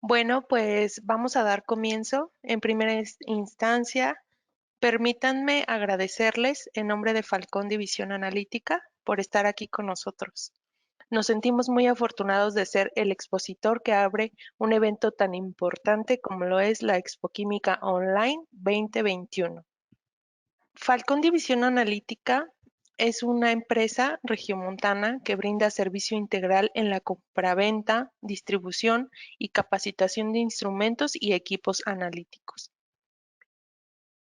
Bueno, pues vamos a dar comienzo. En primera instancia, permítanme agradecerles en nombre de Falcón División Analítica por estar aquí con nosotros. Nos sentimos muy afortunados de ser el expositor que abre un evento tan importante como lo es la Expo Química Online 2021. Falcón División Analítica es una empresa regiomontana que brinda servicio integral en la compraventa, distribución y capacitación de instrumentos y equipos analíticos.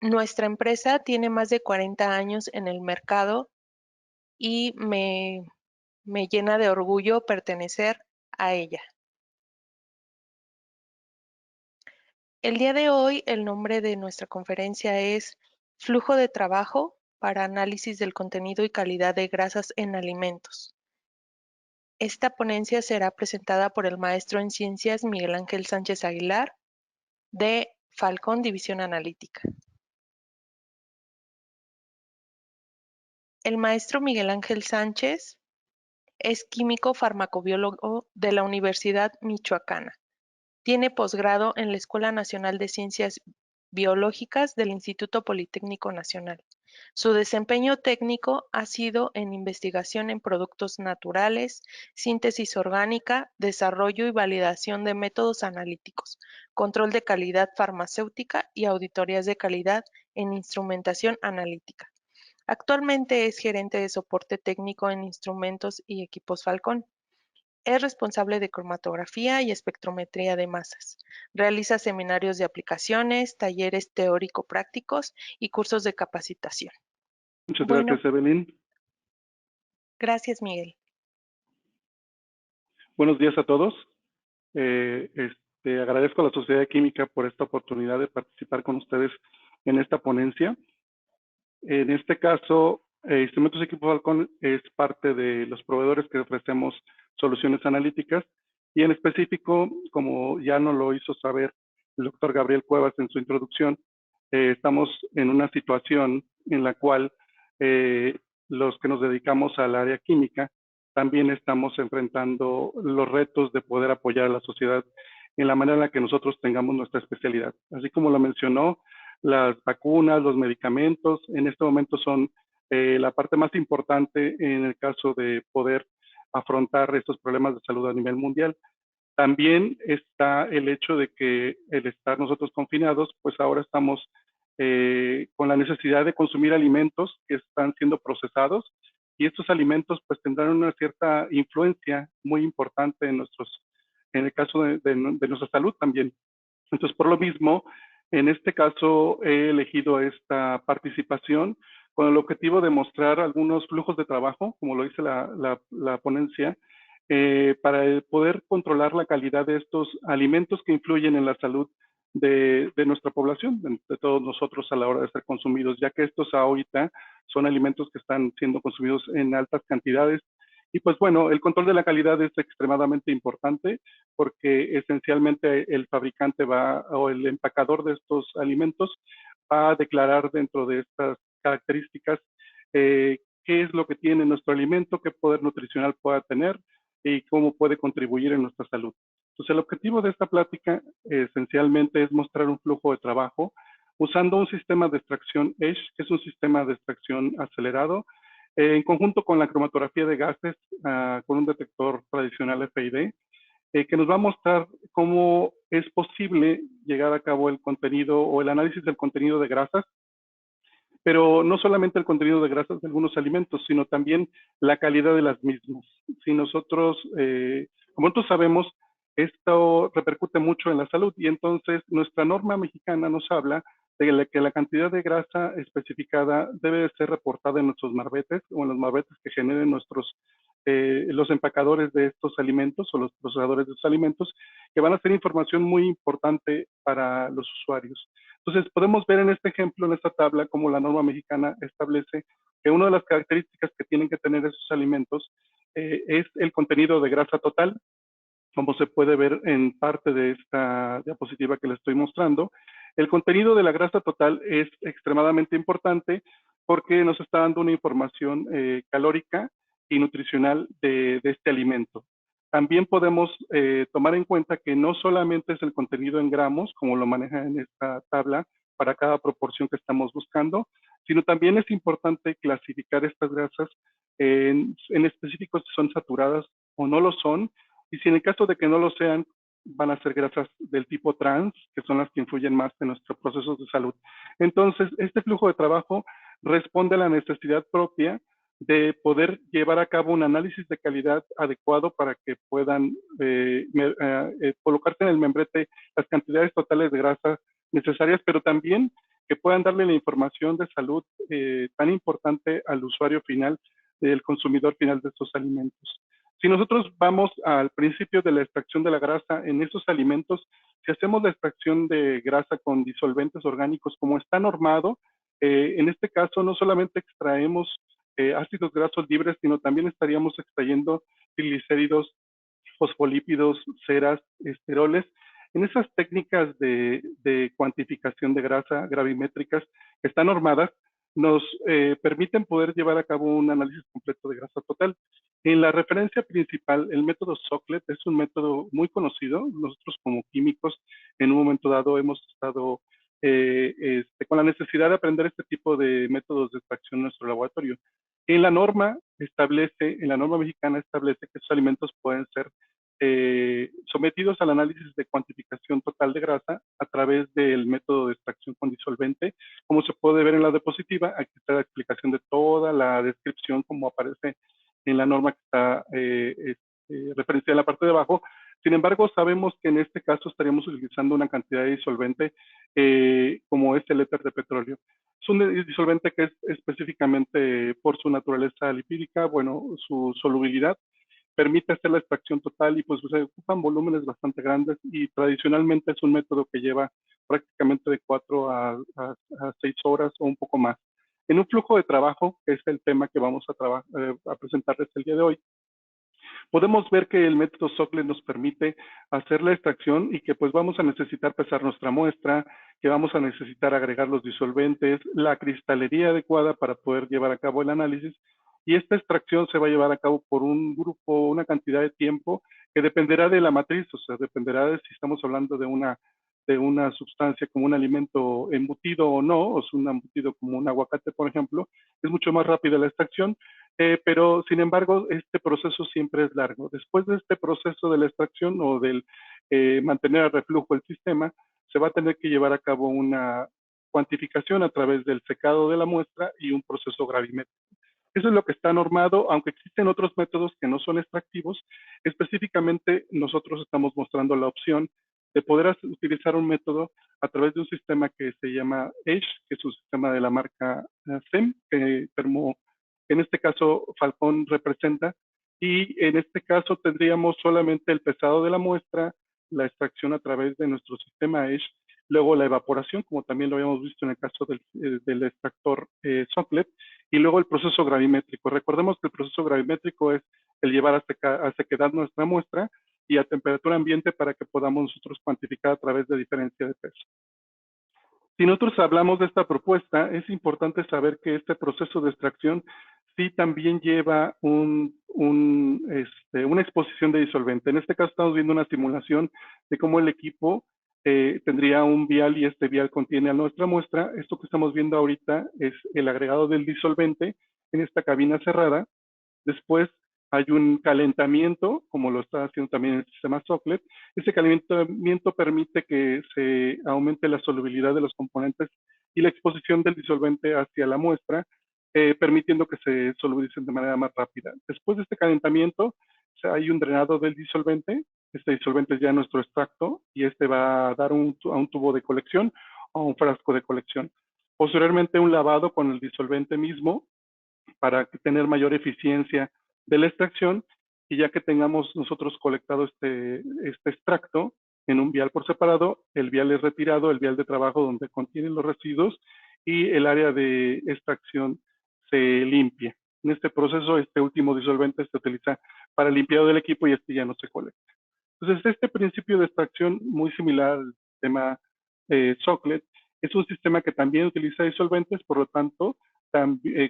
Nuestra empresa tiene más de 40 años en el mercado y me llena de orgullo pertenecer a ella. El día de hoy, el nombre de nuestra conferencia es Flujo de trabajo para análisis del contenido y calidad de grasas en alimentos. Esta ponencia será presentada por el maestro en ciencias Miguel Ángel Sánchez Aguilar, de Falcón División Analítica. El maestro Miguel Ángel Sánchez es químico farmacobiólogo de la Universidad Michoacana. Tiene posgrado en la Escuela Nacional de Ciencias Biológicas del Instituto Politécnico Nacional. Su desempeño técnico ha sido en investigación en productos naturales, síntesis orgánica, desarrollo y validación de métodos analíticos, control de calidad farmacéutica y auditorías de calidad en instrumentación analítica. Actualmente es gerente de soporte técnico en instrumentos y equipos Falcón. Es responsable de cromatografía y espectrometría de masas. Realiza seminarios de aplicaciones, talleres teórico-prácticos y cursos de capacitación. Muchas Bueno, gracias, Evelyn. gracias, Miguel. Buenos días a todos. Agradezco a la Sociedad de Química por esta oportunidad de participar con ustedes en esta ponencia. En este caso, Instrumentos Equipo Falcón es parte de los proveedores que ofrecemos soluciones analíticas y en específico, como ya nos lo hizo saber el doctor Gabriel Cuevas en su introducción, estamos en una situación en la cual los que nos dedicamos al área química también estamos enfrentando los retos de poder apoyar a la sociedad en la manera en la que nosotros tengamos nuestra especialidad. Así como lo mencionó, las vacunas, los medicamentos, en este momento son la parte más importante en el caso de poder afrontar estos problemas de salud a nivel mundial. También está el hecho de que el estar nosotros confinados, pues ahora estamos con la necesidad de consumir alimentos que están siendo procesados y estos alimentos pues tendrán una cierta influencia muy importante en en el caso de nuestra salud también. Entonces, por lo mismo, en este caso he elegido esta participación con el objetivo de mostrar algunos flujos de trabajo, como lo dice la ponencia, para poder controlar la calidad de estos alimentos que influyen en la salud de nuestra población, de todos nosotros a la hora de ser consumidos, ya que estos ahorita son alimentos que están siendo consumidos en altas cantidades. Y pues bueno, el control de la calidad es extremadamente importante porque esencialmente el fabricante o el empacador de estos alimentos va a declarar dentro de estas características qué es lo que tiene nuestro alimento, qué poder nutricional pueda tener y cómo puede contribuir en nuestra salud. Entonces, el objetivo de esta plática esencialmente es mostrar un flujo de trabajo usando un sistema de extracción EDGE, que es un sistema de extracción acelerado, en conjunto con la cromatografía de gases, con un detector tradicional FID, que nos va a mostrar cómo es posible llegar a cabo el contenido o el análisis del contenido de grasas, pero no solamente el contenido de grasas de algunos alimentos, sino también la calidad de las mismas. Si nosotros, como nosotros sabemos, esto repercute mucho en la salud y entonces nuestra norma mexicana nos habla de que la cantidad de grasa especificada debe ser reportada en nuestros marbetes o en los marbetes que generen los empacadores de estos alimentos o los procesadores de estos alimentos, que van a ser información muy importante para los usuarios. Entonces, podemos ver en este ejemplo, en esta tabla, cómo la norma mexicana establece que una de las características que tienen que tener esos alimentos es el contenido de grasa total, como se puede ver en parte de esta diapositiva que les estoy mostrando. El contenido de la grasa total es extremadamente importante porque nos está dando una información calórica y nutricional de este alimento. también podemos tomar en cuenta que no solamente es el contenido en gramos, como lo maneja en esta tabla, para cada proporción que estamos buscando, sino también es importante clasificar estas grasas en específico si son saturadas o no lo son, y si en el caso de que no lo sean, van a ser grasas del tipo trans, que son las que influyen más en nuestros procesos de salud. Entonces, este flujo de trabajo responde a la necesidad propia de poder llevar a cabo un análisis de calidad adecuado para que puedan colocarse en el membrete las cantidades totales de grasa necesarias, pero también que puedan darle la información de salud tan importante al usuario final, del consumidor final de estos alimentos. Si nosotros vamos al principio de la extracción de la grasa en esos alimentos, si hacemos la extracción de grasa con disolventes orgánicos como está normado, en este caso no solamente extraemos ácidos grasos libres, sino también estaríamos extrayendo triglicéridos, fosfolípidos, ceras, esteroles. En esas técnicas de cuantificación de grasa gravimétricas que están normadas, nos permiten poder llevar a cabo un análisis completo de grasa total. En la referencia principal, el método Soclet es un método muy conocido. Nosotros como químicos, en un momento dado, hemos estado con la necesidad de aprender este tipo de métodos de extracción en nuestro laboratorio. En la norma mexicana establece que esos alimentos pueden ser sometidos al análisis de cuantificación total de grasa a través del método de extracción con disolvente. Como se puede ver en la diapositiva, aquí está la explicación de toda la descripción como aparece en la norma que está referenciada en la parte de abajo. Sin embargo, sabemos que en este caso estaríamos utilizando una cantidad de disolvente como es el éter de petróleo. Es un disolvente que es específicamente por su naturaleza lipídica, bueno, su solubilidad, permite hacer la extracción total y pues se ocupan volúmenes bastante grandes y tradicionalmente es un método que lleva prácticamente de 4 a 6 horas o un poco más. En un flujo de trabajo, que es el tema que vamos a presentarles el día de hoy, podemos ver que el método Soclet nos permite hacer la extracción y que pues vamos a necesitar pesar nuestra muestra, que vamos a necesitar agregar los disolventes, la cristalería adecuada para poder llevar a cabo el análisis, y esta extracción se va a llevar a cabo por un grupo, una cantidad de tiempo que dependerá de la matriz, o sea, dependerá de si estamos hablando de una sustancia como un alimento embutido o no, o es un embutido como un aguacate, por ejemplo, es mucho más rápida la extracción, pero sin embargo, este proceso siempre es largo. Después de este proceso de la extracción o del mantener a reflujo el sistema, se va a tener que llevar a cabo una cuantificación a través del secado de la muestra y un proceso gravimétrico. Eso es lo que está normado, aunque existen otros métodos que no son extractivos. Específicamente, nosotros estamos mostrando la opción de poder utilizar un método a través de un sistema que se llama EDGE, que es un sistema de la marca SEM, que en este caso Falcón representa, y en este caso tendríamos solamente el pesado de la muestra, la extracción a través de nuestro sistema EDGE, luego la evaporación, como también lo habíamos visto en el caso del extractor Soclet, y luego el proceso gravimétrico. Recordemos que el proceso gravimétrico es el llevar a sequedad nuestra muestra y a temperatura ambiente para que podamos nosotros cuantificar a través de diferencia de peso. Si nosotros hablamos de esta propuesta, es importante saber que este proceso de extracción sí también lleva una exposición de disolvente. En este caso estamos viendo una simulación de cómo el equipo tendría un vial y este vial contiene a nuestra muestra. Esto que estamos viendo ahorita es el agregado del disolvente en esta cabina cerrada. Después hay un calentamiento, como lo está haciendo también el sistema Soclet. Ese calentamiento permite que se aumente la solubilidad de los componentes y la exposición del disolvente hacia la muestra, permitiendo que se solubilicen de manera más rápida. Después de este calentamiento, hay un drenado del disolvente. Este disolvente es ya nuestro extracto y este va a dar a un tubo de colección o a un frasco de colección. Posteriormente, un lavado con el disolvente mismo para tener mayor eficiencia de la extracción, y ya que tengamos nosotros colectado este extracto en un vial por separado, el vial es retirado, el vial de trabajo donde contienen los residuos, y el área de extracción se limpia. En este proceso, este último disolvente se utiliza para el limpiado del equipo y este ya no se colecta. Entonces, este principio de extracción, muy similar al sistema Soclet, es un sistema que también utiliza disolventes, por lo tanto,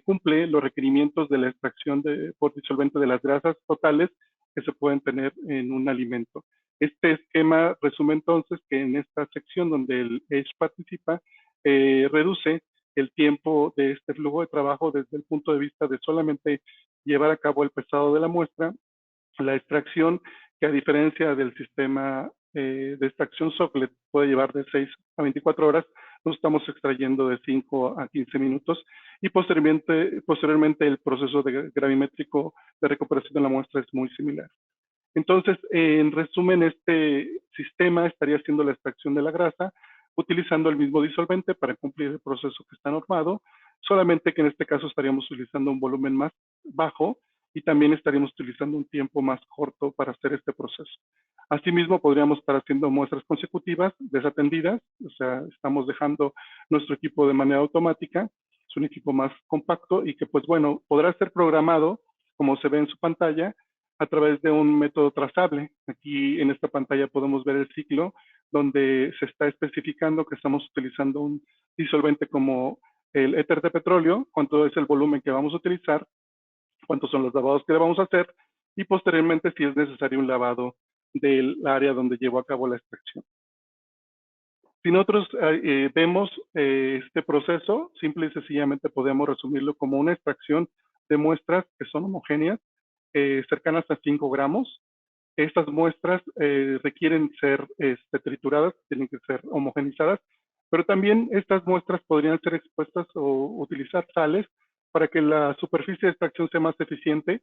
cumple los requerimientos de la extracción por disolvente de las grasas totales que se pueden tener en un alimento. Este esquema resume entonces que en esta sección donde el Edge participa, reduce el tiempo de este flujo de trabajo desde el punto de vista de solamente llevar a cabo el pesado de la muestra, la extracción, que a diferencia del sistema de extracción SOCLET puede llevar de 6 a 24 horas, nos estamos extrayendo de 5 a 15 minutos y posteriormente el proceso de gravimétrico de recuperación de la muestra es muy similar. Entonces, en resumen, este sistema estaría haciendo la extracción de la grasa utilizando el mismo disolvente para cumplir el proceso que está normado, solamente que en este caso estaríamos utilizando un volumen más bajo y también estaríamos utilizando un tiempo más corto para hacer este proceso. Asimismo, podríamos estar haciendo muestras consecutivas desatendidas, o sea, estamos dejando nuestro equipo de manera automática, es un equipo más compacto y que, pues bueno, podrá ser programado, como se ve en su pantalla, a través de un método trazable. Aquí en esta pantalla podemos ver el ciclo donde se está especificando que estamos utilizando un disolvente como el éter de petróleo, cuánto es el volumen que vamos a utilizar, cuántos son los lavados que le vamos a hacer y posteriormente si es necesario un lavado del área donde llevo a cabo la extracción. Si nosotros vemos este proceso, simple y sencillamente podemos resumirlo como una extracción de muestras que son homogéneas, cercanas a 5 gramos. Estas muestras requieren ser trituradas, tienen que ser homogenizadas, pero también estas muestras podrían ser expuestas o utilizar sales para que la superficie de extracción sea más eficiente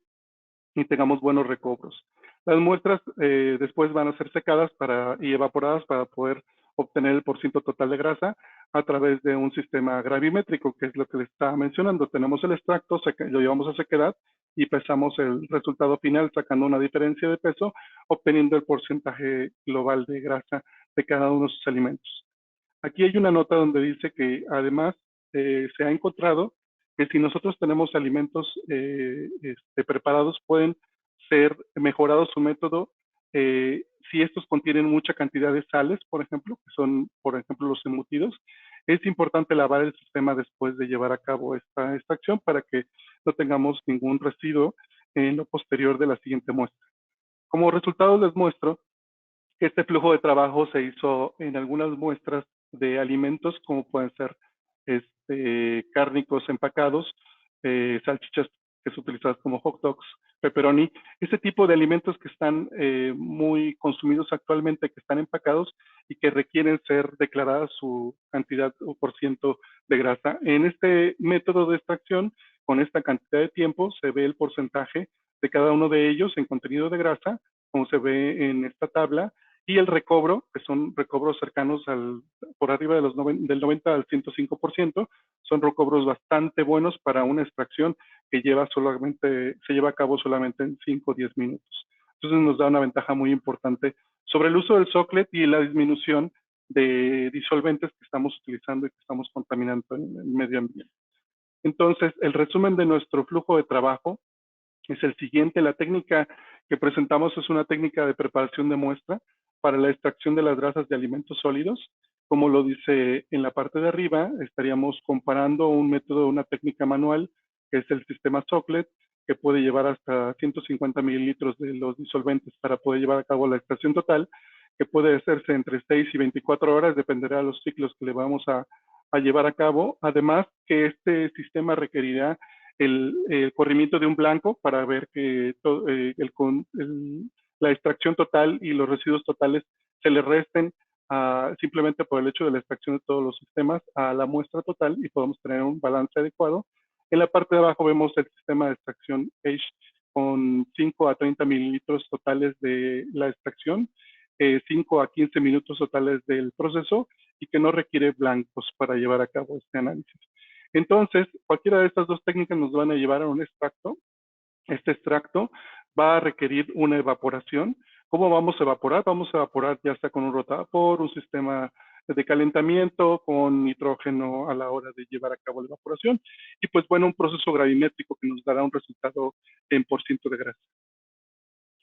y tengamos buenos recobros. Las muestras después van a ser secadas y evaporadas para poder obtener el porciento total de grasa a través de un sistema gravimétrico, que es lo que les estaba mencionando. Tenemos el extracto, lo llevamos a sequedad y pesamos el resultado final sacando una diferencia de peso, obteniendo el porcentaje global de grasa de cada uno de sus alimentos. Aquí hay una nota donde dice que además se ha encontrado que si nosotros tenemos alimentos preparados, pueden ser mejorados su método si estos contienen mucha cantidad de sales, por ejemplo, que son, por ejemplo, los embutidos. Es importante lavar el sistema después de llevar a cabo esta extracción para que no tengamos ningún residuo en lo posterior de la siguiente muestra. Como resultado les muestro que este flujo de trabajo se hizo en algunas muestras de alimentos como pueden ser cárnicos empacados, salchichas que son utilizadas como hot dogs, pepperoni, este tipo de alimentos que están muy consumidos actualmente, que están empacados y que requieren ser declaradas su cantidad o por ciento de grasa. En este método de extracción, con esta cantidad de tiempo, se ve el porcentaje de cada uno de ellos en contenido de grasa, como se ve en esta tabla, y el recobro, que son recobros cercanos por arriba de del 90 al 105%, son recobros bastante buenos para una extracción que se lleva a cabo solamente en 5 o 10 minutos. Entonces nos da una ventaja muy importante sobre el uso del SOCLET y la disminución de disolventes que estamos utilizando y que estamos contaminando en el medio ambiente. Entonces, el resumen de nuestro flujo de trabajo es el siguiente. La técnica que presentamos es una técnica de preparación de muestra para la extracción de las grasas de alimentos sólidos. Como lo dice en la parte de arriba, estaríamos comparando un método, una técnica manual, que es el sistema SOCLET, que puede llevar hasta 150 mililitros de los disolventes para poder llevar a cabo la extracción total, que puede hacerse entre 6 y 24 horas, dependerá de los ciclos que le vamos a llevar a cabo. Además, que este sistema requerirá el corrimiento de un blanco para ver que la extracción total y los residuos totales se le resten simplemente por el hecho de la extracción de todos los sistemas a la muestra total y podemos tener un balance adecuado. En la parte de abajo vemos el sistema de extracción Edge con 5 a 30 mililitros totales de la extracción, 5 a 15 minutos totales del proceso y que no requiere blancos para llevar a cabo este análisis. Entonces, cualquiera de estas dos técnicas nos van a llevar a un extracto. Este extracto va a requerir una evaporación. ¿Cómo vamos a evaporar? Vamos a evaporar ya sea con un rotavapor, un sistema de calentamiento, con nitrógeno a la hora de llevar a cabo la evaporación. Y pues bueno, un proceso gravimétrico que nos dará un resultado en porciento de grasa.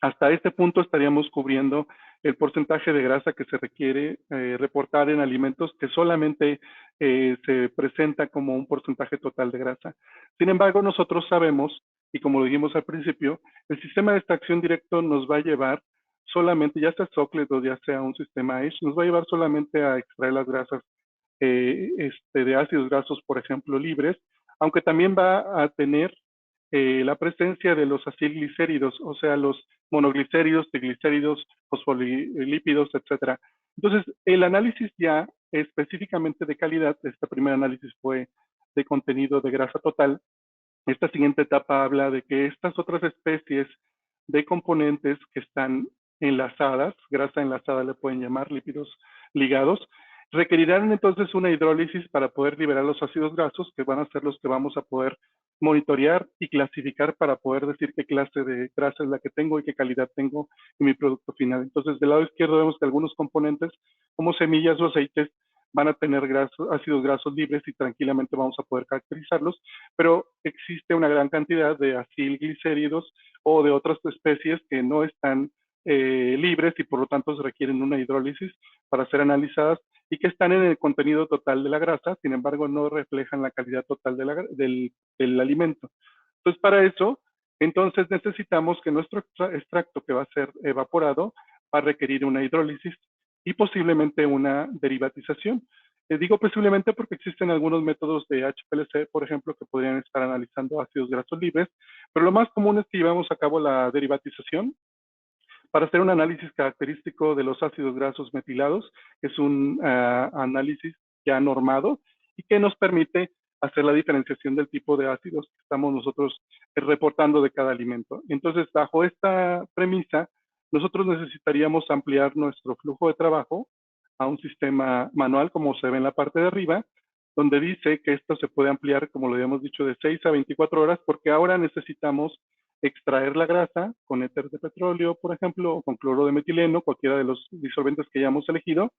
Hasta este punto estaríamos cubriendo el porcentaje de grasa que se requiere reportar en alimentos que solamente se presenta como un porcentaje total de grasa. Sin embargo, nosotros sabemos y como lo dijimos al principio, el sistema de extracción directo nos va a llevar solamente, ya sea Soclet o ya sea un sistema Edge, nos va a llevar solamente a extraer las grasas de ácidos grasos, por ejemplo, libres, aunque también va a tener la presencia de los acilglicéridos, o sea, los monoglicéridos, triglicéridos, fosfolípidos, etcétera. Entonces, el análisis ya específicamente de calidad, este primer análisis fue de contenido de grasa total. Esta siguiente etapa habla de que estas otras especies de componentes que están enlazadas, grasa enlazada le pueden llamar, lípidos ligados, requerirán entonces una hidrólisis para poder liberar los ácidos grasos, que van a ser los que vamos a poder monitorear y clasificar para poder decir qué clase de grasa es la que tengo y qué calidad tengo en mi producto final. Entonces, del lado izquierdo vemos que algunos componentes, como semillas o aceites, van a tener ácidos grasos libres y tranquilamente vamos a poder caracterizarlos, pero existe una gran cantidad de acilglicéridos o de otras especies que no están libres y por lo tanto se requieren una hidrólisis para ser analizadas y que están en el contenido total de la grasa, sin embargo no reflejan la calidad total del alimento. Entonces, para eso, entonces necesitamos que nuestro extracto que va a ser evaporado va a requerir una hidrólisis y posiblemente una derivatización. Digo posiblemente porque existen algunos métodos de HPLC, por ejemplo, que podrían estar analizando ácidos grasos libres, pero lo más común es que llevamos a cabo la derivatización para hacer un análisis característico de los ácidos grasos metilados, que es un análisis ya normado y que nos permite hacer la diferenciación del tipo de ácidos que estamos nosotros reportando de cada alimento. Entonces, bajo esta premisa, nosotros necesitaríamos ampliar nuestro flujo de trabajo a un sistema manual, como se ve en la parte de arriba, donde dice que esto se puede ampliar, como lo habíamos dicho, de 6 a 24 horas, porque ahora necesitamos extraer la grasa con éter de petróleo, por ejemplo, o con cloro de metileno, cualquiera de los disolventes que hayamos elegido.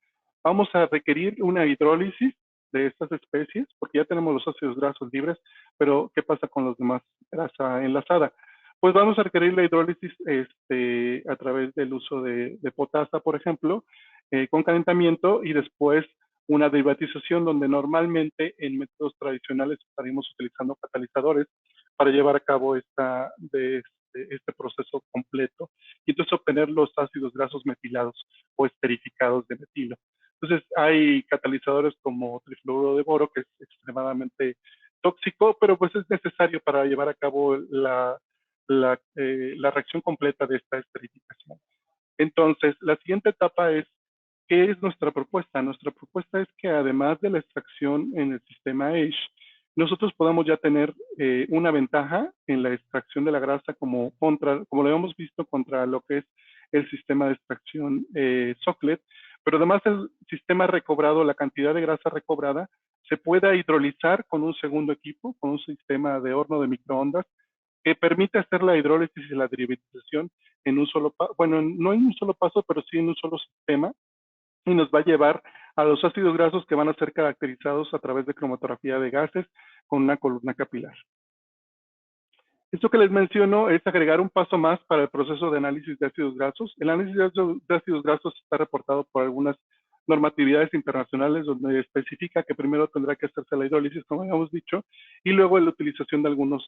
Vamos a requerir una hidrólisis de estas especies, porque ya tenemos los ácidos grasos libres, pero ¿qué pasa con los demás? Grasa enlazada. Pues vamos a requerir la hidrólisis a través del uso de potasa, por ejemplo, con calentamiento y después una derivatización donde normalmente en métodos tradicionales estaríamos utilizando catalizadores para llevar a cabo este proceso completo y entonces obtener los ácidos grasos metilados o esterificados de metilo. Entonces hay catalizadores como trifluoruro de boro, que es extremadamente tóxico, pero pues es necesario para llevar a cabo la reacción completa de esta esterificación. Entonces, la siguiente etapa es, ¿qué es nuestra propuesta? Nuestra propuesta es que además de la extracción en el sistema AISH, nosotros podamos ya tener una ventaja en la extracción de la grasa como lo hemos visto contra lo que es el sistema de extracción Soclet, pero además el sistema recobrado, la cantidad de grasa recobrada, se pueda hidrolizar con un segundo equipo, con un sistema de horno de microondas, que permite hacer la hidrólisis y la derivatización en un solo paso, bueno, no en un solo paso, pero sí en un solo sistema, y nos va a llevar a los ácidos grasos que van a ser caracterizados a través de cromatografía de gases con una columna capilar. Esto que les menciono es agregar un paso más para el proceso de análisis de ácidos grasos. El análisis de ácidos grasos está reportado por algunas normatividades internacionales donde especifica que primero tendrá que hacerse la hidrólisis, como habíamos dicho, y luego la utilización de algunos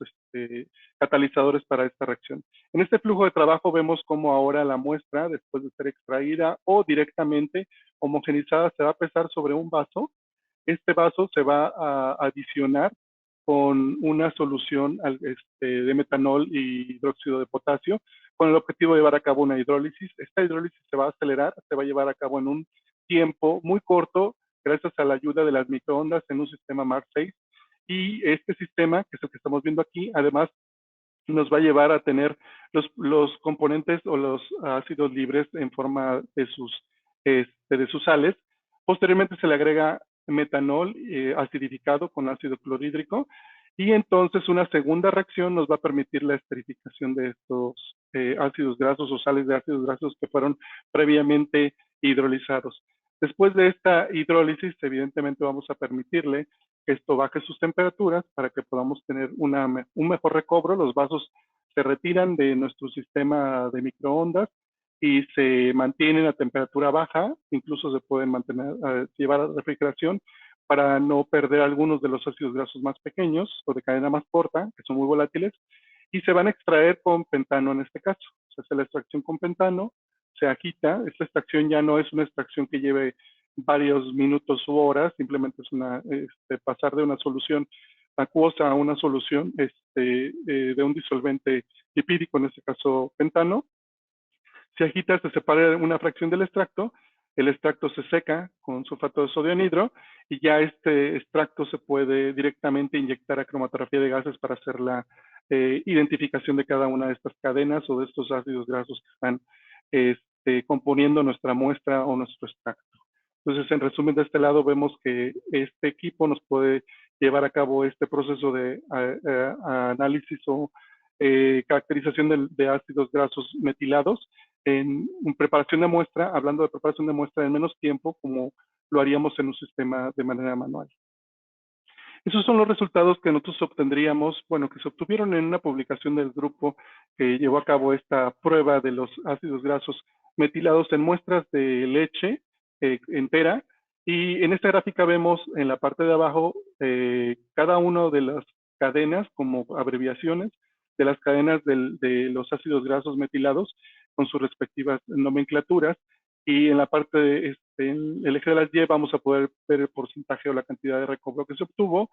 catalizadores para esta reacción. En este flujo de trabajo vemos cómo ahora la muestra, después de ser extraída o directamente homogenizada, se va a pesar sobre un vaso. Este vaso se va a adicionar con una solución de metanol y hidróxido de potasio, con el objetivo de llevar a cabo una hidrólisis. Esta hidrólisis se va a acelerar, se va a llevar a cabo en un tiempo muy corto, gracias a la ayuda de las microondas en un sistema MAR6. Y este sistema, que es el que estamos viendo aquí, además nos va a llevar a tener los componentes o los ácidos libres en forma de sus sales. Posteriormente se le agrega metanol acidificado con ácido clorhídrico y entonces una segunda reacción nos va a permitir la esterificación de estos ácidos grasos o sales de ácidos grasos que fueron previamente hidrolizados. Después de esta hidrólisis, evidentemente vamos a permitirle que esto baje sus temperaturas para que podamos tener un mejor recobro. Los vasos se retiran de nuestro sistema de microondas y se mantienen a temperatura baja, incluso se pueden mantener, llevar a refrigeración para no perder algunos de los ácidos grasos más pequeños o de cadena más corta, que son muy volátiles, y se van a extraer con pentano en este caso. Se hace la extracción con pentano, se agita. Esta extracción ya no es una extracción que lleve varios minutos u horas, simplemente es pasar de una solución acuosa a una solución de un disolvente lipídico, en este caso pentano. Se agita, se separa una fracción del extracto, el extracto se seca con sulfato de sodio anhidro y ya este extracto se puede directamente inyectar a cromatografía de gases para hacer la identificación de cada una de estas cadenas o de estos ácidos grasos que están componiendo nuestra muestra o nuestro extracto. Entonces, en resumen, de este lado vemos que este equipo nos puede llevar a cabo este proceso de análisis o caracterización de ácidos grasos metilados en preparación de muestra, hablando de preparación de muestra en menos tiempo, como lo haríamos en un sistema de manera manual. Esos son los resultados que nosotros obtendríamos, bueno, que se obtuvieron en una publicación del grupo que llevó a cabo esta prueba de los ácidos grasos metilados en muestras de leche entera. Y en esta gráfica vemos en la parte de abajo cada una de las cadenas como abreviaciones de las cadenas de los ácidos grasos metilados con sus respectivas nomenclaturas. Y en la parte en el eje de las Y vamos a poder ver el porcentaje o la cantidad de recobro que se obtuvo.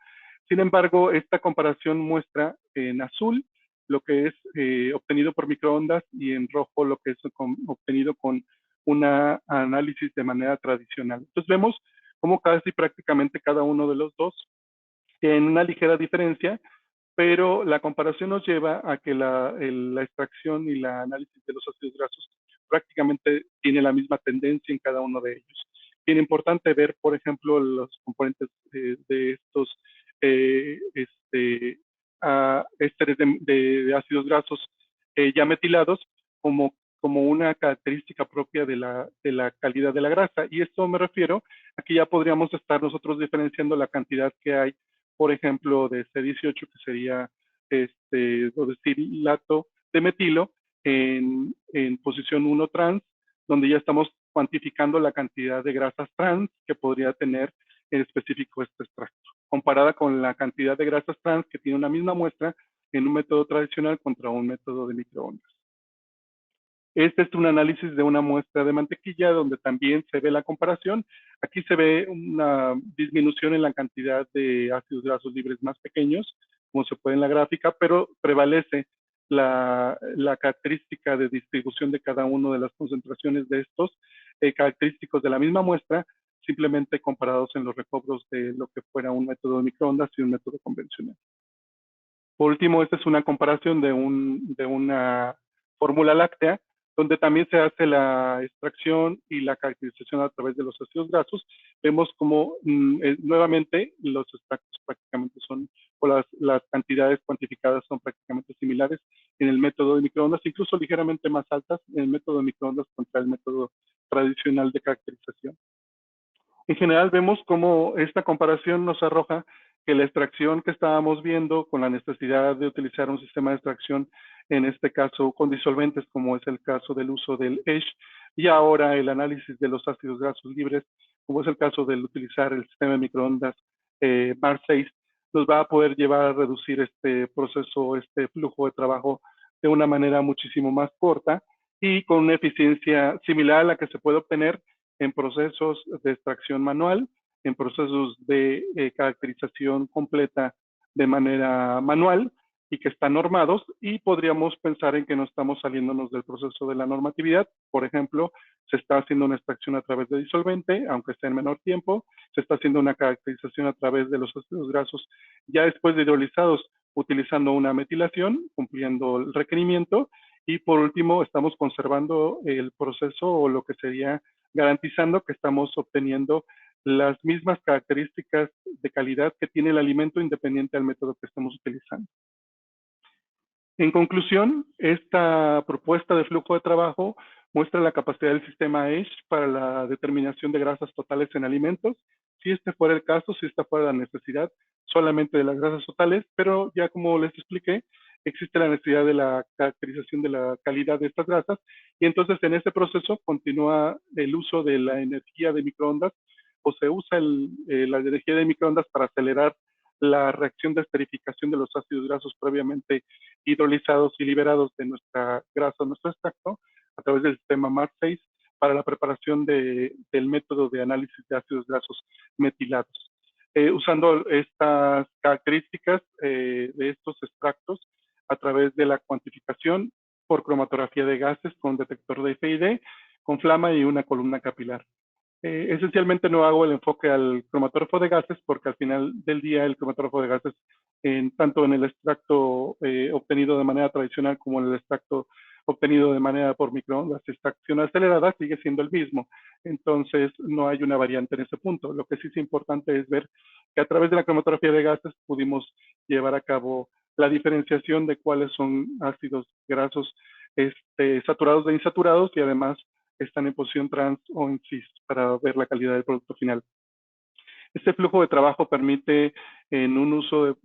Sin embargo, esta comparación muestra en azul lo que es obtenido por microondas y en rojo lo que es obtenido con un análisis de manera tradicional. Entonces vemos cómo casi prácticamente cada uno de los dos tiene una ligera diferencia, pero la comparación nos lleva a que la extracción y la análisis de los ácidos grasos prácticamente tiene la misma tendencia en cada uno de ellos. Bien importante ver, por ejemplo, los componentes de estos ésteres de ácidos grasos ya metilados como una característica propia de la calidad de la grasa. Y esto me refiero a que ya podríamos estar nosotros diferenciando la cantidad que hay, por ejemplo, de C18, que sería dodecilato de metilo, en posición 1 trans, donde ya estamos cuantificando la cantidad de grasas trans que podría tener en específico este extracto, comparada con la cantidad de grasas trans que tiene una misma muestra en un método tradicional contra un método de microondas. Este es un análisis de una muestra de mantequilla donde también se ve la comparación. Aquí se ve una disminución en la cantidad de ácidos grasos libres más pequeños, como se puede en la gráfica, pero prevalece la característica de distribución de cada uno de las concentraciones de estos característicos de la misma muestra, simplemente comparados en los recobros de lo que fuera un método de microondas y un método convencional. Por último, esta es una comparación de una fórmula láctea, donde también se hace la extracción y la caracterización a través de los ácidos grasos. Vemos como nuevamente los extractos prácticamente son, o las cantidades cuantificadas son prácticamente similares en el método de microondas, incluso ligeramente más altas en el método de microondas contra el método tradicional de caracterización. En general vemos cómo esta comparación nos arroja que la extracción que estábamos viendo con la necesidad de utilizar un sistema de extracción, en este caso con disolventes, como es el caso del uso del ESH, y ahora el análisis de los ácidos grasos libres, como es el caso del utilizar el sistema de microondas MAR6, nos va a poder llevar a reducir este proceso, este flujo de trabajo de una manera muchísimo más corta y con una eficiencia similar a la que se puede obtener en procesos de extracción manual, en procesos de caracterización completa de manera manual y que están normados, y podríamos pensar en que no estamos saliéndonos del proceso de la normatividad. Por ejemplo, se está haciendo una extracción a través de disolvente, aunque esté en menor tiempo, se está haciendo una caracterización a través de los ácidos grasos ya después de hidrolizados, utilizando una metilación, cumpliendo el requerimiento, y por último estamos conservando el proceso o lo que sería garantizando que estamos obteniendo las mismas características de calidad que tiene el alimento independiente del método que estamos utilizando. En conclusión, esta propuesta de flujo de trabajo muestra la capacidad del sistema ESH para la determinación de grasas totales en alimentos, si este fuera el caso, si esta fuera la necesidad solamente de las grasas totales, pero ya como les expliqué, existe la necesidad de la caracterización de la calidad de estas grasas, y entonces en ese proceso continúa el uso de la energía de microondas, o se usa la energía de microondas para acelerar la reacción de esterificación de los ácidos grasos previamente hidrolizados y liberados de nuestra grasa, nuestro extracto, a través del sistema MAR6 para la preparación del método de análisis de ácidos grasos metilados. Usando estas características de estos extractos a través de la cuantificación por cromatografía de gases con detector de FID, con flama y una columna capilar. Esencialmente no hago el enfoque al cromatógrafo de gases porque al final del día el cromatógrafo de gases, tanto en el extracto obtenido de manera tradicional como en el extracto obtenido de manera por microondas, extracción acelerada, sigue siendo el mismo. Entonces no hay una variante en ese punto. Lo que sí es importante es ver que a través de la cromatografía de gases pudimos llevar a cabo la diferenciación de cuáles son ácidos grasos saturados de insaturados y además están en posición trans o en cis para ver la calidad del producto final. Este flujo de trabajo permite el uso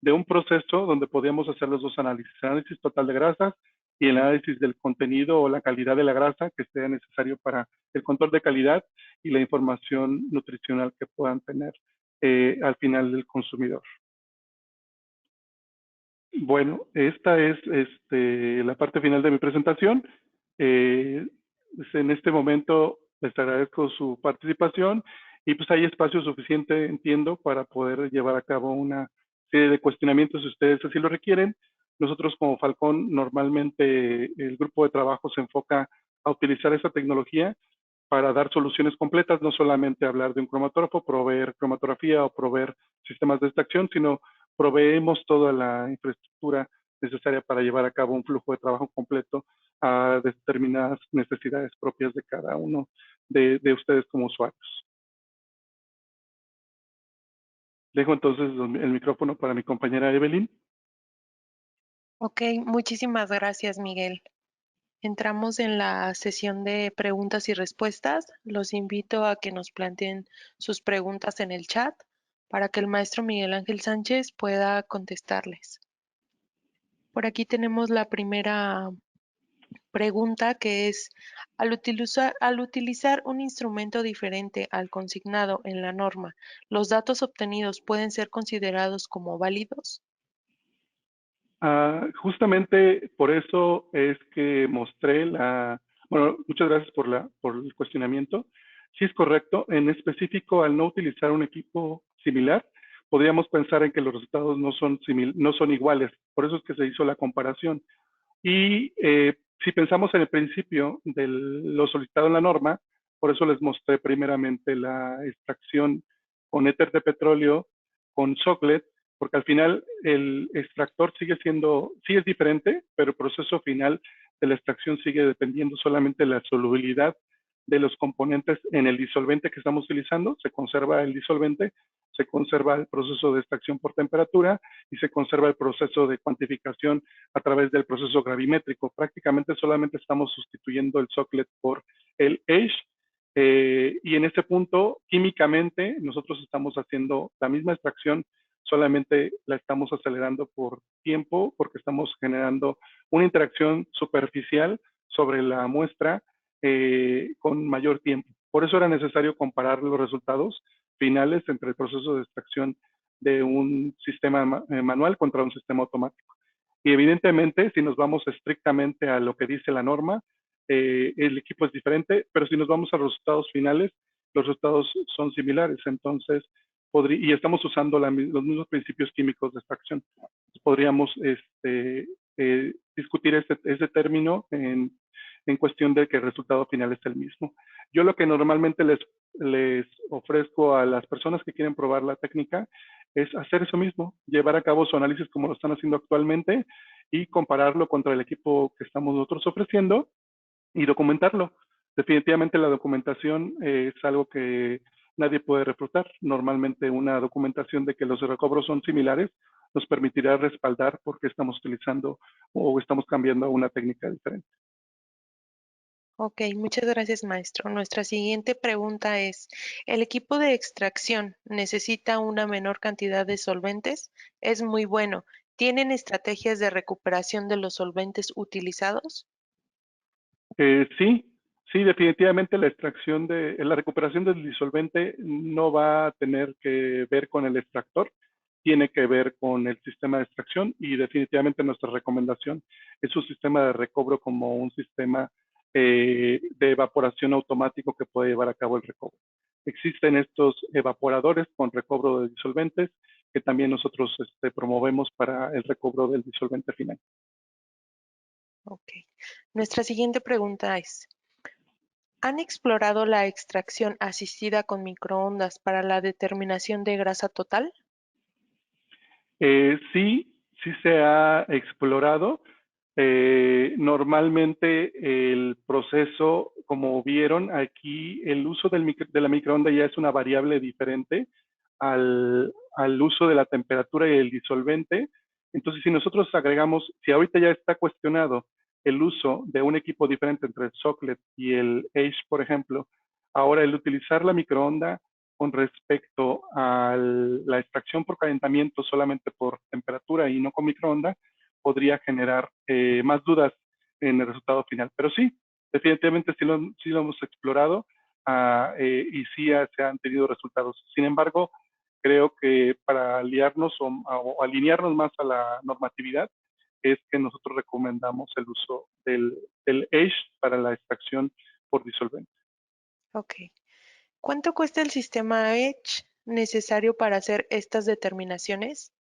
de un proceso donde podíamos hacer los dos análisis, el análisis total de grasas y el análisis del contenido o la calidad de la grasa que sea necesario para el control de calidad y la información nutricional que puedan tener al final del consumidor. Bueno, esta es la parte final de mi presentación. En este momento les agradezco su participación y pues hay espacio suficiente, entiendo, para poder llevar a cabo una serie de cuestionamientos si ustedes así lo requieren. Nosotros como Falcón, normalmente el grupo de trabajo se enfoca a utilizar esa tecnología para dar soluciones completas, no solamente hablar de un cromatógrafo, proveer cromatografía o proveer sistemas de extracción, sino proveemos toda la infraestructura necesaria para llevar a cabo un flujo de trabajo completo a determinadas necesidades propias de cada uno de ustedes como usuarios. Dejo entonces el micrófono para mi compañera Evelyn. Ok, muchísimas gracias, Miguel. Entramos en la sesión de preguntas y respuestas. Los invito a que nos planteen sus preguntas en el chat para que el maestro Miguel Ángel Sánchez pueda contestarles. Por aquí tenemos la primera pregunta que es, al utilizar un instrumento diferente al consignado en la norma, ¿los datos obtenidos pueden ser considerados como válidos? Justamente por eso es que mostré bueno, muchas gracias por el cuestionamiento. Sí es correcto, en específico al no utilizar un equipo similar, podríamos pensar en que los resultados no son iguales, por eso es que se hizo la comparación. Y si pensamos en el principio de lo solicitado en la norma, por eso les mostré primeramente la extracción con éter de petróleo, con Socklet, porque al final el extractor sí es diferente, pero el proceso final de la extracción sigue dependiendo solamente de la solubilidad de los componentes en el disolvente que estamos utilizando. Se conserva el disolvente, se conserva el proceso de extracción por temperatura y se conserva el proceso de cuantificación a través del proceso gravimétrico. Prácticamente solamente estamos sustituyendo el Socklet por el Edge. Y en este punto, químicamente, nosotros estamos haciendo la misma extracción, solamente la estamos acelerando por tiempo, porque estamos generando una interacción superficial sobre la muestra con mayor tiempo. Por eso era necesario comparar los resultados finales entre el proceso de extracción de un sistema manual contra un sistema automático. Y evidentemente, si nos vamos estrictamente a lo que dice la norma, el equipo es diferente, pero si nos vamos a los resultados finales, los resultados son similares. Entonces, y estamos usando los mismos principios químicos de extracción. Podríamos discutir ese término en cuestión de que el resultado final es el mismo. Yo lo que normalmente les ofrezco a las personas que quieren probar la técnica es hacer eso mismo, llevar a cabo su análisis como lo están haciendo actualmente y compararlo contra el equipo que estamos nosotros ofreciendo y documentarlo. Definitivamente la documentación es algo que nadie puede refutar. Normalmente una documentación de que los recobros son similares nos permitirá respaldar por qué estamos utilizando o estamos cambiando a una técnica diferente. Ok, muchas gracias, maestro. Nuestra siguiente pregunta es, ¿el equipo de extracción necesita una menor cantidad de solventes? Es muy bueno. ¿Tienen estrategias de recuperación de los solventes utilizados? Sí, sí, definitivamente la recuperación del disolvente no va a tener que ver con el extractor, tiene que ver con el sistema de extracción y definitivamente nuestra recomendación es un sistema de recobro como un sistema de evaporación automático que puede llevar a cabo el recobro. Existen estos evaporadores con recobro de disolventes que también nosotros promovemos para el recobro del disolvente final. Ok. Nuestra siguiente pregunta es, ¿han explorado la extracción asistida con microondas para la determinación de grasa total? Sí, sí se ha explorado. Normalmente el proceso, como vieron aquí, el uso de la microonda ya es una variable diferente al uso de la temperatura y el disolvente. Entonces, si nosotros agregamos, si ahorita ya está cuestionado el uso de un equipo diferente entre el socklet y el Age, por ejemplo, ahora el utilizar la microonda con respecto a la extracción por calentamiento solamente por temperatura y no con microonda, podría generar más dudas en el resultado final. Pero sí, definitivamente sí lo hemos explorado y sí se han tenido resultados. Sin embargo, creo que para aliarnos o alinearnos más a la normatividad es que nosotros recomendamos el uso del Age para la extracción por disolvente. Ok. ¿Cuánto cuesta el sistema Edge necesario para hacer estas determinaciones?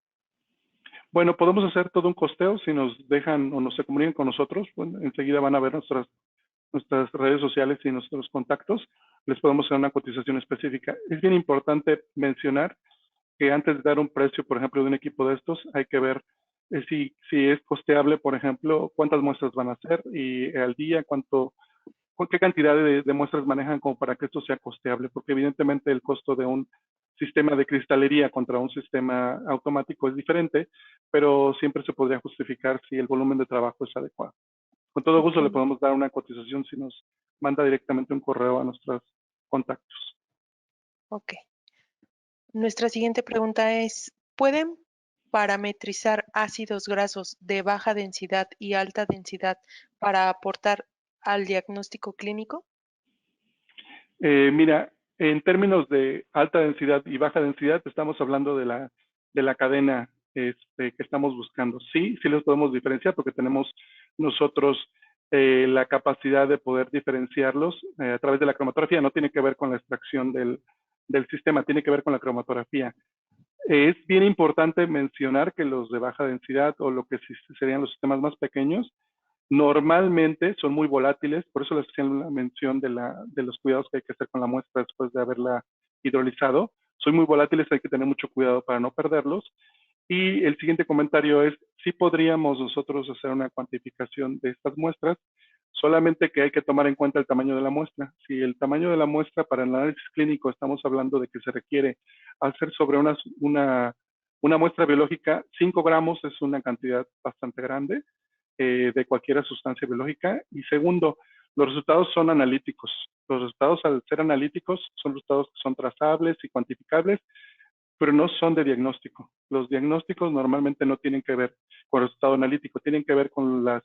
Bueno, podemos hacer todo un costeo si nos dejan o nos se comunican con nosotros. Bueno, enseguida van a ver nuestras redes sociales y nuestros contactos. Les podemos hacer una cotización específica. Es bien importante mencionar que antes de dar un precio, por ejemplo, de un equipo de estos, hay que ver si es costeable, por ejemplo, cuántas muestras van a hacer y al día, qué cantidad de muestras manejan como para que esto sea costeable, porque evidentemente el costo de un sistema de cristalería contra un sistema automático es diferente, pero siempre se podría justificar si el volumen de trabajo es adecuado. Con todo Ok, gusto le podemos dar una cotización si nos manda directamente un correo a nuestros contactos. ok. Nuestra siguiente pregunta es, ¿pueden parametrizar ácidos grasos de baja densidad y alta densidad para aportar al diagnóstico clínico? Mira, en términos de alta densidad y baja densidad, estamos hablando de la cadena que estamos buscando. Sí, sí los podemos diferenciar porque tenemos nosotros la capacidad de poder diferenciarlos a través de la cromatografía. No tiene que ver con la extracción del sistema, tiene que ver con la cromatografía. Es bien importante mencionar que los de baja densidad o lo que serían los sistemas más pequeños, normalmente son muy volátiles, por eso les hacía la mención de los cuidados que hay que hacer con la muestra después de haberla hidrolizado. Son muy volátiles, hay que tener mucho cuidado para no perderlos. Y el siguiente comentario es, si podríamos nosotros hacer una cuantificación de estas muestras, solamente que hay que tomar en cuenta el tamaño de la muestra. Si el tamaño de la muestra para el análisis clínico estamos hablando de que se requiere hacer sobre una muestra biológica, 5 gramos es una cantidad bastante grande de cualquier sustancia biológica. Y segundo, los resultados son analíticos. Los resultados, al ser analíticos, son resultados que son trazables y cuantificables, pero no son de diagnóstico. Los diagnósticos normalmente no tienen que ver con el resultado analítico, tienen que ver con los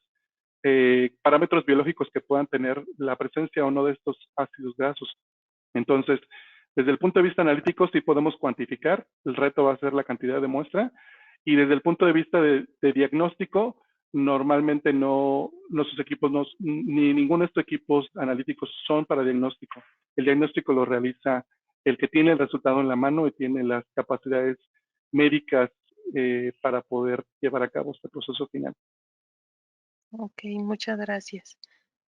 parámetros biológicos que puedan tener la presencia o no de estos ácidos grasos. Entonces, desde el punto de vista analítico, sí podemos cuantificar, el reto va a ser la cantidad de muestra, y desde el punto de vista de diagnóstico, normalmente nuestros equipos, ni ninguno de estos equipos analíticos son para diagnóstico. El diagnóstico lo realiza el que tiene el resultado en la mano y tiene las capacidades médicas para poder llevar a cabo este proceso final. Ok, muchas gracias.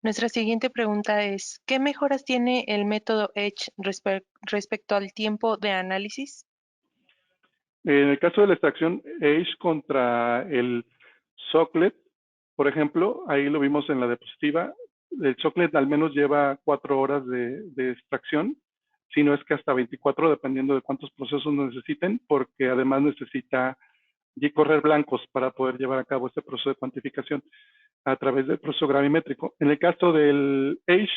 Nuestra siguiente pregunta es, ¿qué mejoras tiene el método Edge respecto al tiempo de análisis? En el caso de la extracción Age contra el Socklet, por ejemplo, ahí lo vimos en la diapositiva, el Socklet al menos lleva 4 horas de extracción, si no es que hasta 24, dependiendo de cuántos procesos necesiten, porque además necesita correr blancos para poder llevar a cabo este proceso de cuantificación a través del proceso gravimétrico. En el caso del Age,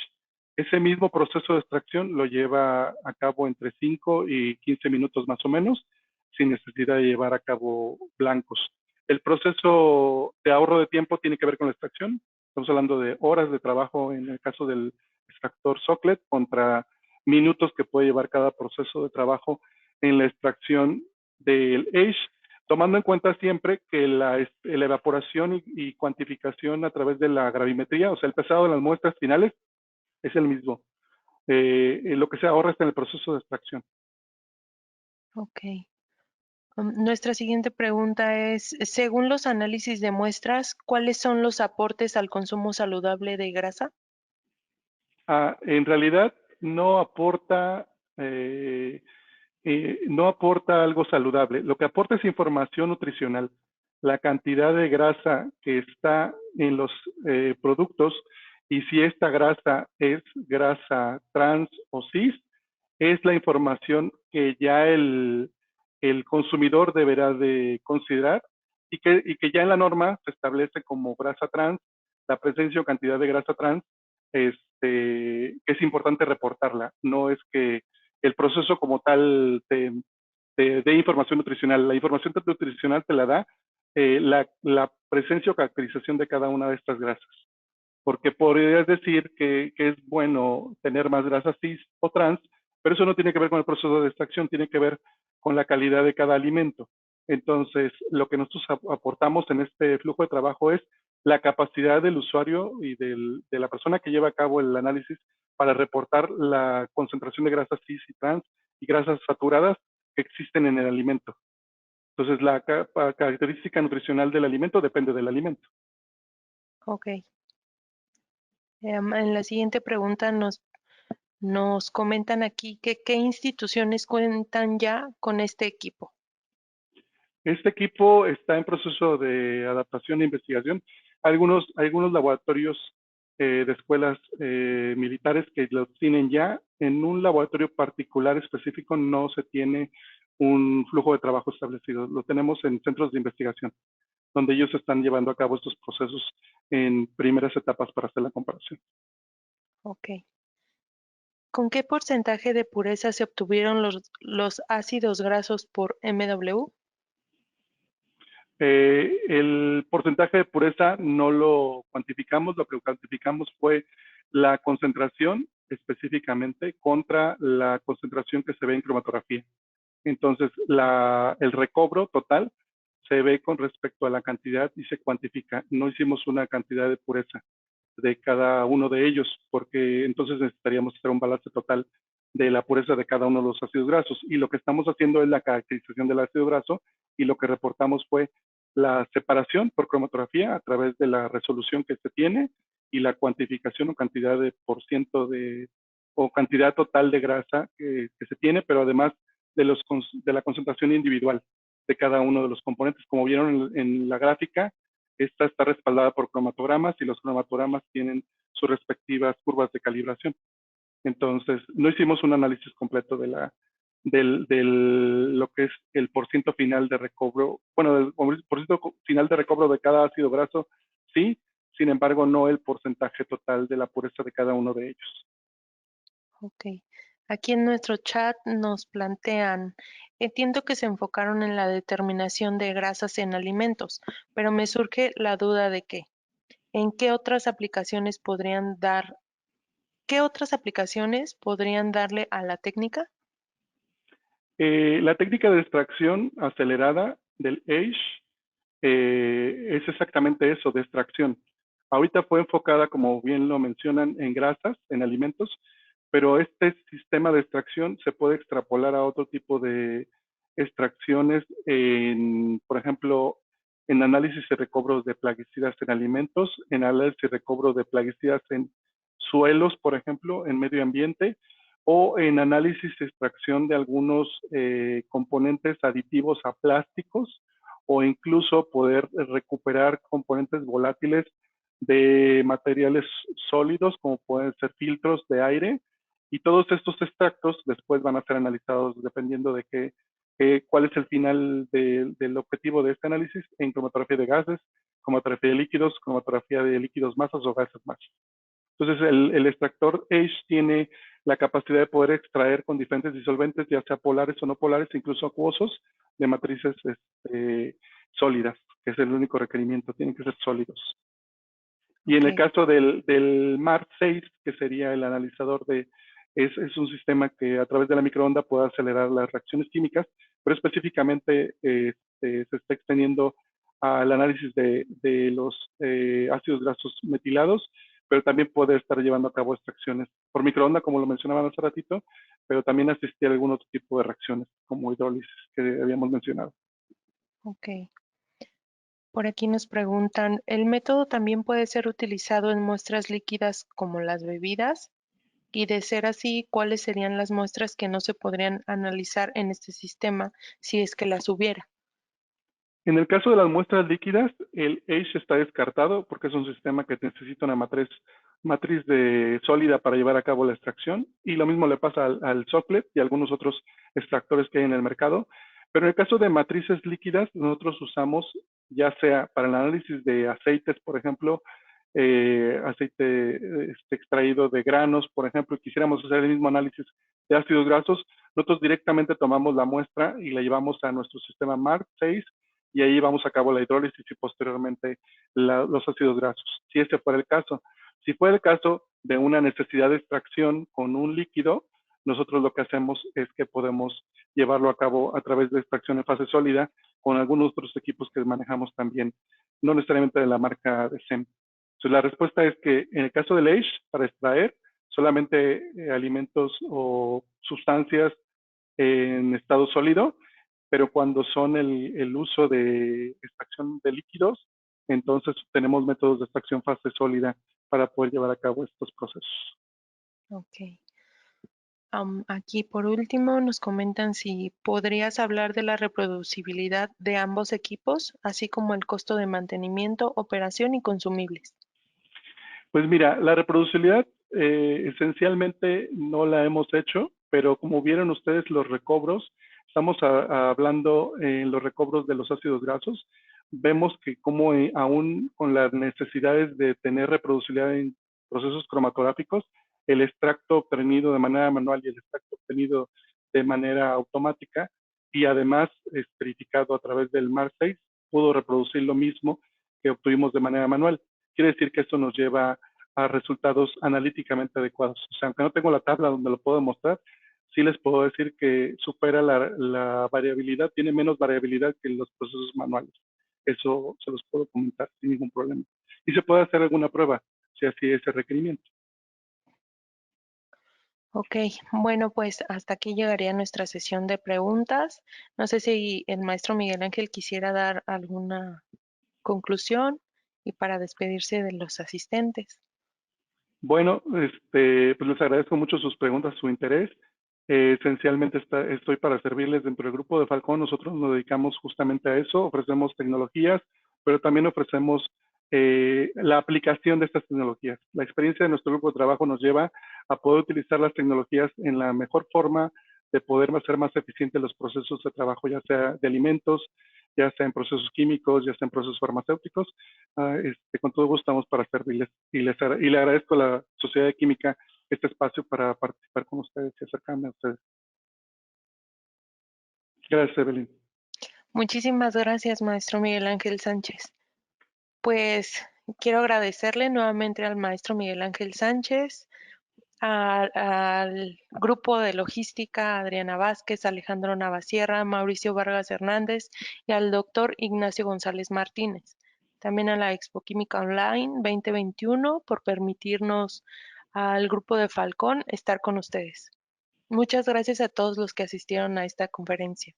ese mismo proceso de extracción lo lleva a cabo entre 5 y 15 minutos más o menos, sin necesidad de llevar a cabo blancos. El proceso de ahorro de tiempo tiene que ver con la extracción. Estamos hablando de horas de trabajo en el caso del extractor Socklet contra minutos que puede llevar cada proceso de trabajo en la extracción del Age. tomando en cuenta siempre que la evaporación y cuantificación a través de la gravimetría, o sea, el pesado de las muestras finales es el mismo. Lo que se ahorra está en el proceso de extracción. Ok. Nuestra siguiente pregunta es, según los análisis de muestras, ¿cuáles son los aportes al consumo saludable de grasa? En realidad eh, no aporta algo saludable. Lo que aporta es información nutricional. La cantidad de grasa que está en los productos y si esta grasa es grasa trans o cis, es la información que ya el consumidor deberá de considerar y que ya en la norma se establece como grasa trans, la presencia o cantidad de grasa trans, que es importante reportarla. No es que el proceso como tal te dé información nutricional. La información nutricional te la da la presencia o caracterización de cada una de estas grasas. Porque podrías decir que es bueno tener más grasas cis o trans, pero eso no tiene que ver con el proceso de extracción, tiene que ver con la calidad de cada alimento. Entonces, lo que nosotros aportamos en este flujo de trabajo es la capacidad del usuario y de la persona que lleva a cabo el análisis para reportar la concentración de grasas cis y trans y grasas saturadas que existen en el alimento. Entonces, la característica nutricional del alimento depende del alimento. Ok. En la siguiente pregunta nos comentan aquí que qué instituciones cuentan ya con este equipo. Este equipo está en proceso de adaptación e investigación. Algunos laboratorios de escuelas militares que lo tienen ya. En un laboratorio particular específico no se tiene un flujo de trabajo establecido. Lo tenemos en centros de investigación, donde ellos están llevando a cabo estos procesos en primeras etapas para hacer la comparación. Ok. ¿Con qué porcentaje de pureza se obtuvieron los ácidos grasos por MW? El porcentaje de pureza no lo cuantificamos, lo que cuantificamos fue la concentración específicamente contra la concentración que se ve en cromatografía. Entonces, el recobro total se ve con respecto a la cantidad y se cuantifica. No hicimos una cantidad de pureza de cada uno de ellos, porque entonces necesitaríamos hacer un balance total de la pureza de cada uno de los ácidos grasos. Y lo que estamos haciendo es la caracterización del ácido graso y lo que reportamos fue la separación por cromatografía a través de la resolución que se tiene y la cuantificación o cantidad de por ciento o cantidad total de grasa que se tiene, pero además de la concentración individual de cada uno de los componentes. Como vieron en la gráfica, esta está respaldada por cromatogramas y los cromatogramas tienen sus respectivas curvas de calibración. Entonces, no hicimos un análisis completo del lo que es el porciento final de recobro, bueno, del porciento final de recobro de cada ácido graso, sí, sin embargo, no el porcentaje total de la pureza de cada uno de ellos. Ok. Aquí en nuestro chat nos plantean, entiendo que se enfocaron en la determinación de grasas en alimentos, pero me surge la duda de que, ¿en qué otras aplicaciones podrían darle a la técnica? La técnica de extracción acelerada del AGE es exactamente eso, de extracción. Ahorita fue enfocada, como bien lo mencionan, en grasas, en alimentos, pero este sistema de extracción se puede extrapolar a otro tipo de extracciones, por ejemplo, en análisis y recobros de plaguicidas en alimentos, en análisis y recobro de plaguicidas en suelos, por ejemplo, en medio ambiente, o en análisis y extracción de algunos componentes aditivos a plásticos, o incluso poder recuperar componentes volátiles de materiales sólidos, como pueden ser filtros de aire, y todos estos extractos después van a ser analizados dependiendo de cuál es el final del objetivo de este análisis en cromatografía de gases, cromatografía de líquidos masas o gases masas. Entonces, el extractor AGE tiene la capacidad de poder extraer con diferentes disolventes, ya sea polares o no polares, incluso acuosos, de matrices sólidas, que es el único requerimiento, tienen que ser sólidos. Y en el Ok. caso del MAR6, que sería el analizador Es un sistema que a través de la microonda puede acelerar las reacciones químicas, pero específicamente se está extendiendo al análisis de los ácidos grasos metilados, pero también puede estar llevando a cabo extracciones por microonda, como lo mencionaban hace ratito, pero también asistir a algún otro tipo de reacciones, como hidrólisis, que habíamos mencionado. Ok. Por aquí nos preguntan, ¿el método también puede ser utilizado en muestras líquidas como las bebidas? Y de ser así, ¿cuáles serían las muestras que no se podrían analizar en este sistema si es que las hubiera? En el caso de las muestras líquidas, el AGE está descartado porque es un sistema que necesita una matriz de sólida para llevar a cabo la extracción, y lo mismo le pasa al Socklet y algunos otros extractores que hay en el mercado. Pero en el caso de matrices líquidas, nosotros usamos, ya sea para el análisis de aceites, por ejemplo, aceite extraído de granos, por ejemplo, y quisiéramos hacer el mismo análisis de ácidos grasos, nosotros directamente tomamos la muestra y la llevamos a nuestro sistema MARC6, y ahí vamos a cabo la hidrólisis y posteriormente los ácidos grasos, si ese fuera el caso. Si fuera el caso de una necesidad de extracción con un líquido, nosotros lo que hacemos es que podemos llevarlo a cabo a través de extracción en fase sólida con algunos otros equipos que manejamos también, no necesariamente de la marca de SEM. Entonces, la respuesta es que en el caso del AGE, para extraer solamente alimentos o sustancias en estado sólido, pero cuando son el uso de extracción de líquidos, entonces tenemos métodos de extracción fase sólida para poder llevar a cabo estos procesos. Ok. Aquí por último nos comentan si podrías hablar de la reproducibilidad de ambos equipos, así como el costo de mantenimiento, operación y consumibles. Pues mira, la reproducibilidad esencialmente no la hemos hecho, pero como vieron ustedes los recobros, estamos hablando en los recobros de los ácidos grasos, vemos que como aún con las necesidades de tener reproducibilidad en procesos cromatográficos, el extracto obtenido de manera manual y el extracto obtenido de manera automática y además verificado a través del MAR6 pudo reproducir lo mismo que obtuvimos de manera manual. Quiere decir que esto nos lleva a resultados analíticamente adecuados. O sea, aunque no tengo la tabla donde lo puedo mostrar, sí les puedo decir que supera la variabilidad, tiene menos variabilidad que los procesos manuales. Eso se los puedo comentar sin ningún problema. Y se puede hacer alguna prueba, si así es el requerimiento. Ok, bueno, pues hasta aquí llegaría nuestra sesión de preguntas. No sé si el maestro Miguel Ángel quisiera dar alguna conclusión y para despedirse de los asistentes. Bueno, pues les agradezco mucho sus preguntas, su interés. Esencialmente estoy para servirles dentro del grupo de Falcón. Nosotros nos dedicamos justamente a eso, ofrecemos tecnologías, pero también ofrecemos la aplicación de estas tecnologías. La experiencia de nuestro grupo de trabajo nos lleva a poder utilizar las tecnologías en la mejor forma de poder hacer más eficientes los procesos de trabajo, ya sea de alimentos, ya sea en procesos químicos, ya sea en procesos farmacéuticos. Con todo gusto estamos para servirles y le agradezco a la Sociedad de Química este espacio para participar con ustedes y acercarme a ustedes. Gracias, Evelyn. Muchísimas gracias, maestro Miguel Ángel Sánchez. Pues quiero agradecerle nuevamente al maestro Miguel Ángel Sánchez, al grupo de logística, Adriana Vázquez, Alejandro Navasierra, Mauricio Vargas Hernández y al doctor Ignacio González Martínez. También a la Expo Química Online 2021 por permitirnos al grupo de Falcón estar con ustedes. Muchas gracias a todos los que asistieron a esta conferencia.